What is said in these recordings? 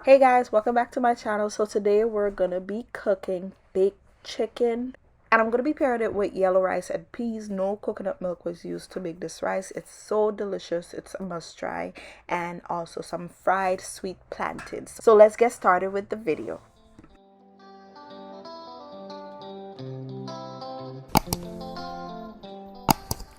Hey guys, welcome back to my channel. So today we're gonna be cooking baked chicken, and I'm gonna be pairing it with yellow rice and peas. No coconut milk was used to make this rice. It's so delicious. It's a must try. And also some fried sweet plantains. So let's get started with the video.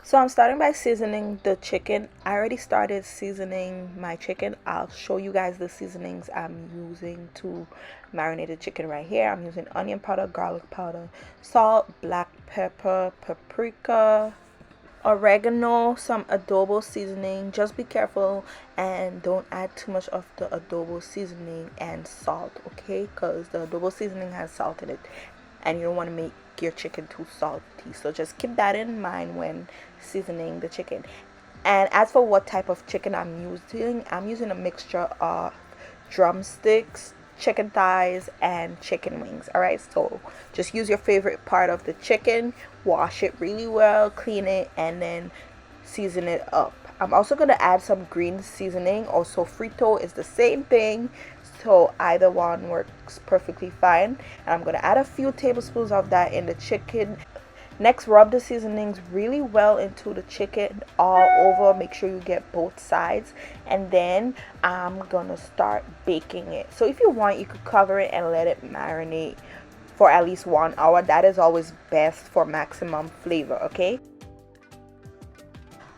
So I'm starting by seasoning the chicken. I already started seasoning my chicken. I'll show you guys the seasonings I'm using to marinate the chicken right here. I'm using onion powder, garlic powder, salt, black pepper, paprika, oregano, some adobo seasoning. Just be careful and don't add too much of the adobo seasoning and salt, okay? Because the adobo seasoning has salt in it and you don't want to make your chicken too salty. So just keep that in mind when seasoning the chicken. And as for what type of chicken I'm using a mixture of drumsticks, chicken thighs, and chicken wings. All right, so just use your favorite part of the chicken, wash it really well, clean it, and then season it up. I'm also going to add some green seasoning. Also, frito is the same thing, so either one works perfectly fine. And I'm going to add a few tablespoons of that in the chicken. Next, rub the seasonings really well into the chicken all over. Make sure you get both sides. And then I'm going to start baking it. So if you want, you could cover it and let it marinate for at least 1 hour. That is always best for maximum flavor, okay?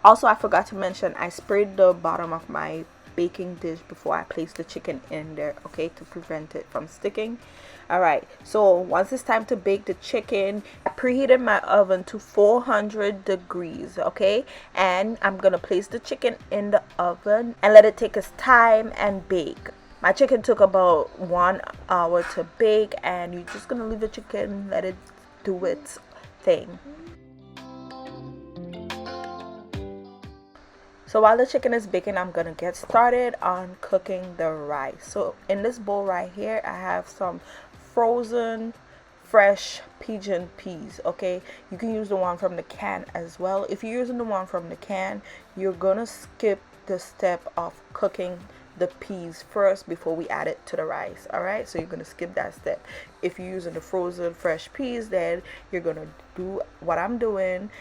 Also, I forgot to mention, I sprayed the bottom of my baking dish before I place the chicken in there, okay, to prevent it from sticking. All right, so once it's time to bake the chicken, I preheated my oven to 400 degrees, okay, and I'm gonna place the chicken in the oven and let it take its time and bake. My chicken took about 1 hour to bake, and you're just gonna leave the chicken, let it do its thing. So while the chicken is baking, I'm gonna get started on cooking the rice. So in this bowl right here, I have some frozen fresh pigeon peas, okay? You can use the one from the can as well. If you're using the one from the can, you're gonna skip the step of cooking the peas first before we add it to the rice. All right, so you're gonna skip that step. If you're using the frozen fresh peas, then you're gonna do what I'm doing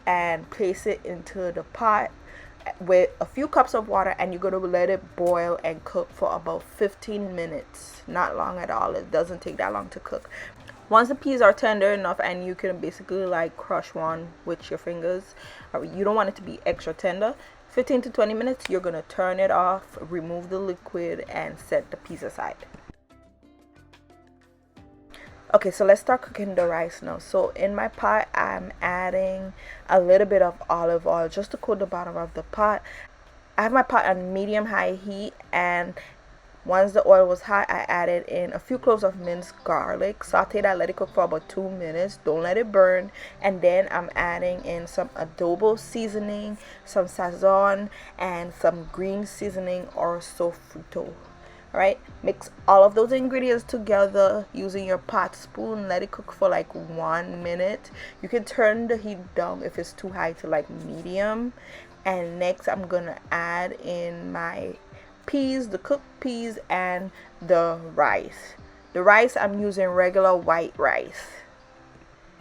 and place it into the pot with a few cups of water, and you're going to let it boil and cook for about 15 minutes. Not long at all. It doesn't take that long to cook. Once the peas are tender enough, and you can basically like crush one with your fingers, or you don't want it to be extra tender, 15 to 20 minutes, you're going to turn it off, remove the liquid, and set the peas aside. Okay, so let's start cooking the rice now. So in my pot, I'm adding a little bit of olive oil just to coat the bottom of the pot. I have my pot on medium high heat, and once the oil was hot, I added in a few cloves of minced garlic. Saute that, let it cook for about 2 minutes. Don't let it burn. And then I'm adding in some adobo seasoning, some sazon, and some green seasoning or sofrito. All right, mix all of those ingredients together using your pot spoon. Let it cook for like 1 minute. You can turn the heat down if it's too high to like medium. And next I'm gonna add in my peas, the cooked peas, and the rice. The rice, I'm using regular white rice.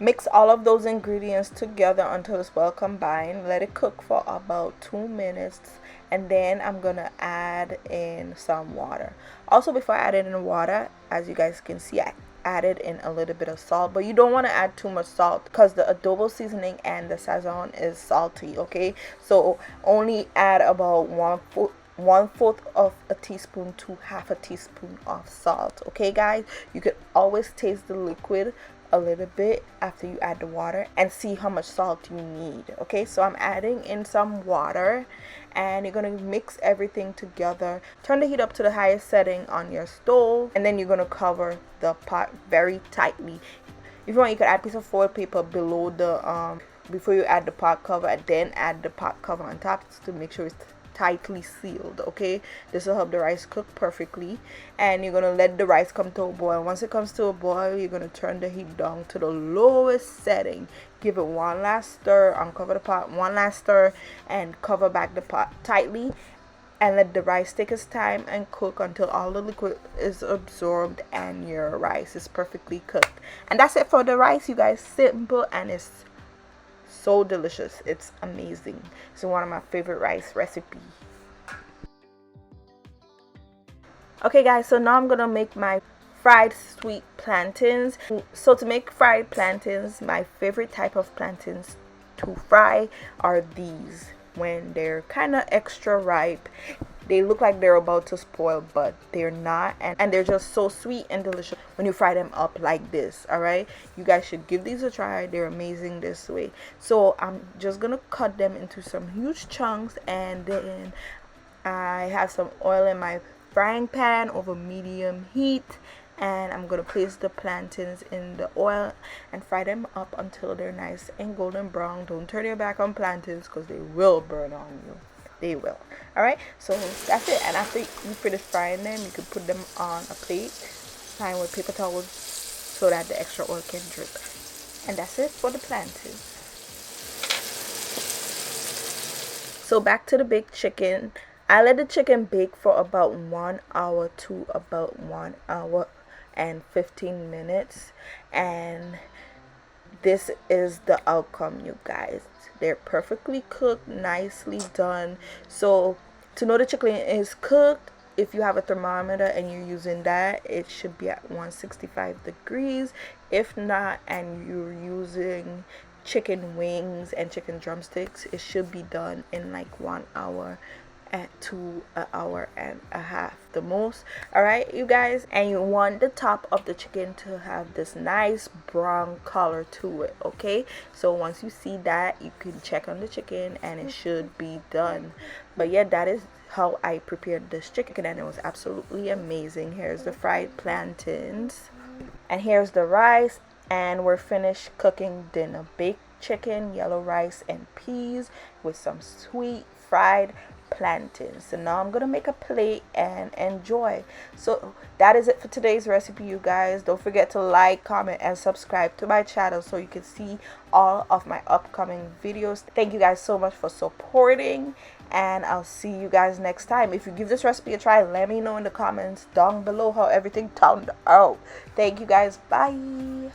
Mix all of those ingredients together until it's well combined. Let it cook for about 2 minutes, and then I'm gonna add in some water. Also, before I add it in water, as you guys can see, I added in a little bit of salt, but you don't want to add too much salt because the adobo seasoning and the sazon is salty, okay? So only add about one fourth of a teaspoon to half a teaspoon of salt, okay guys? You can always taste the liquid a little bit after you add the water and see how much salt you need. Okay, so I'm adding in some water, and you're going to mix everything together. Turn the heat up to the highest setting on your stove, and then you're going to cover the pot very tightly. If you want, you could add a piece of foil paper below the before you add the pot cover, and then add the pot cover on top to make sure it's tightly sealed. Okay, this will help the rice cook perfectly. And you're gonna let the rice come to a boil. Once it comes to a boil, you're gonna turn the heat down to the lowest setting. Give it one last stir, uncover the pot, one last stir, and cover back the pot tightly. and let the rice take its time and cook until all the liquid is absorbed and your rice is perfectly cooked. And that's it for the rice, you guys. Simple, and it's so delicious. It's amazing. It's one of my favorite rice recipes. Okay guys, so now I'm gonna make my fried sweet plantains. So to make fried plantains, my favorite type of plantains to fry are these. When they're kind of extra ripe, they look like they're about to spoil, but they're not, and they're just so sweet and delicious when you fry them up like this. All right, you guys should give these a try. They're amazing this way. So I'm just gonna cut them into some huge chunks, and then I have some oil in my frying pan over medium heat, and I'm gonna place the plantains in the oil and fry them up until they're nice and golden brown. Don't turn your back on plantains because they will burn on you. They will. All right, so that's it. And after you finish frying them, you can put them on a plate, line with paper towels so that the extra oil can drip. And that's it for the plantains. So back to the baked chicken. I let the chicken bake for about 1 hour to about 1 hour and 15 minutes, and this is the outcome, you guys. They're perfectly cooked, nicely done. So to know the chicken is cooked, if you have a thermometer and you're using that, it should be at 165 degrees. If not, and you're using chicken wings and chicken drumsticks, it should be done in like 1 hour to an hour and a half the most. All right, you guys, and you want the top of the chicken to have this nice brown color to it. Okay, so once you see that, you can check on the chicken and it should be done. But yeah, that is how I prepared this chicken, and it was absolutely amazing. Here's the fried plantains, and here's the rice, and we're finished cooking dinner. Baked chicken, yellow rice, and peas with some sweet fried plantains. So now I'm gonna make a plate and enjoy. So that is it for today's recipe, you guys. Don't forget to like, comment, and subscribe to my channel so you can see all of my upcoming videos. Thank you guys so much for supporting, and I'll see you guys next time. If you give this recipe a try, let me know in the comments down below how everything turned out. Thank you guys. Bye.